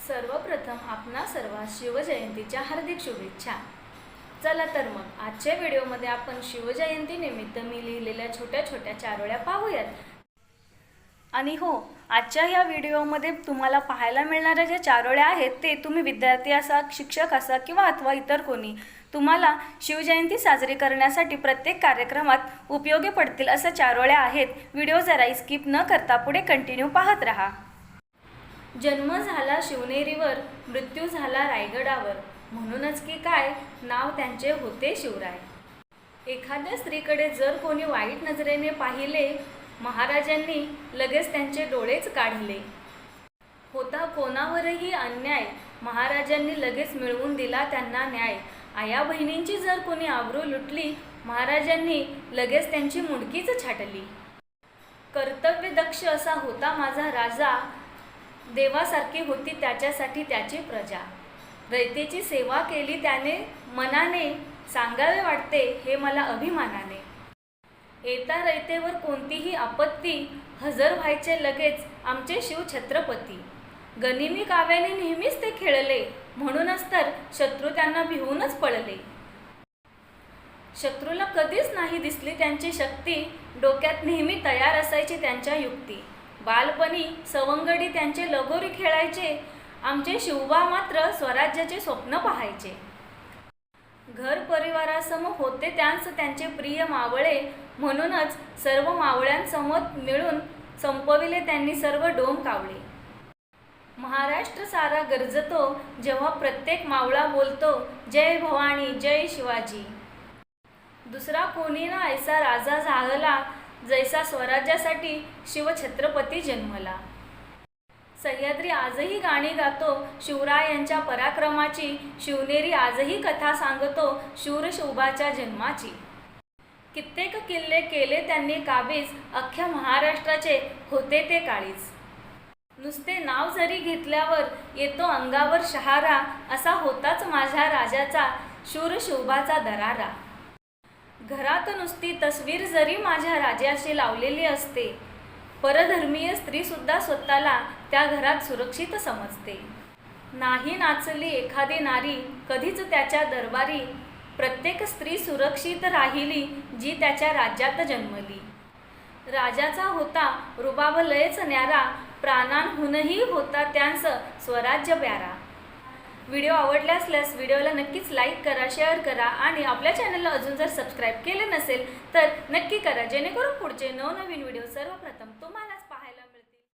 सर्वप्रथम आपणा सर्वांस शिवजयंतीच्या हार्दिक शुभेच्छा। चला तर मग आजच्या व्हिडिओमध्ये आपण शिवजयंती निमित्त मी लिहिलेल्या छोट्या छोट्या चारोळ्या पाहूयात। आणि हो, आजच्या या व्हिडिओमध्ये तुम्हाला पाहायला मिळणाऱ्या ज्या चारोळ्या आहेत ते तुम्ही विद्यार्थी असा, शिक्षक असा किंवा अथवा इतर कोणी तुम्हाला शिवजयंती साजरी करण्यासाठी प्रत्येक कार्यक्रमात उपयोगी पडतील अशा चारोळ्या आहेत। व्हिडिओ जरा स्किप न करता पुढे कंटिन्यू पाहत रहा। जन्म झाला शिवनेरीवर, मृत्यू झाला रायगडावर, म्हणूनच की काय नाव त्यांचे होते शिवराय। एखाद्या स्त्रीकडे जर कोणी वाईट नजरेने पाहिले, महाराजांनी लगेच त्यांचे डोळेच काढले। होता कोणावरही अन्याय, महाराजांनी लगेच मिळवून दिला त्यांना न्याय। आया बहिणींची जर कोणी आबरू लुटली, महाराजांनी लगेच त्यांची मुंडकीच छाटली। कर्तव्यदक्ष असा होता माझा राजा, देवासारखी होती त्याच्यासाठी त्याची प्रजा। रयतेची सेवा केली त्याने मनाने, सांगावे वाटते हे मला अभिमानाने। येता रयतेवर कोणतीही आपत्ती, हजर व्हायचे लगेच आमचे शिव छत्रपती। गनिमी काव्याने नेहमीच ते खेळले, म्हणूनच तर शत्रू त्यांना भिवूनच पळले। शत्रूला कधीच नाही दिसली त्यांची शक्ती, डोक्यात नेहमी तयार असायची त्यांच्या युक्ती। बालपणी सवंगडी त्यांचे लगोरी खेळायचे, आमचे शिवबा मात्र स्वराज्याचे स्वप्न पाहायचे। घर परिवारासम होते त्यांचे प्रिय मावळे, म्हणूनच सर्व मावळ्यांसमोर मिळून संपविले त्यांनी सर्व डोम कावळे। महाराष्ट्र सारा गरजतो जेव्हा प्रत्येक मावळा बोलतो, जय भवानी जय शिवाजी। दुसरा कोणी ना ऐसा राजा झाला, जैसा स्वराज्यासाठी शिवछत्रपती जन्मला। सह्याद्री आजही गाणी गातो शिवरायांच्या पराक्रमाची, शिवनेरी आजही कथा सांगतो शूर शिवबाच्या जन्माची। कित्येक किल्ले केले त्यांनी काबीज, अख्ख्या महाराष्ट्राचे होते ते काळीज। नुसते नाव जरी घेतल्यावर येतो अंगावर शहारा, असा होताच माझ्या राजाचा शूर शिवबाचा दरारा। घरात नुसती तस्वीर जरी माझ्या राजाशी लावलेली असते, परधर्मीय स्त्री सुद्धा स्वतःला त्या घरात सुरक्षित समजते। नाही नाचली एखादी नारी कधीच त्याच्या दरबारी, प्रत्येक स्त्री सुरक्षित राहिली जी त्याच्या राज्यात जन्मली। राजाचा होता रुबाब लयच न्यारा, प्राणांहूनही होता त्यांस स्वराज्य प्यारा। व्हिडिओ आवडला असल्यास व्हिडिओला नक्कीच लाईक करा, शेअर करा आणि आपल्या चॅनलला अजून जर सबस्क्राईब केले नसेल तर नक्की करा, जेणेकरून पुढचे नवनवीन व्हिडिओ सर्वप्रथम तुम्हाला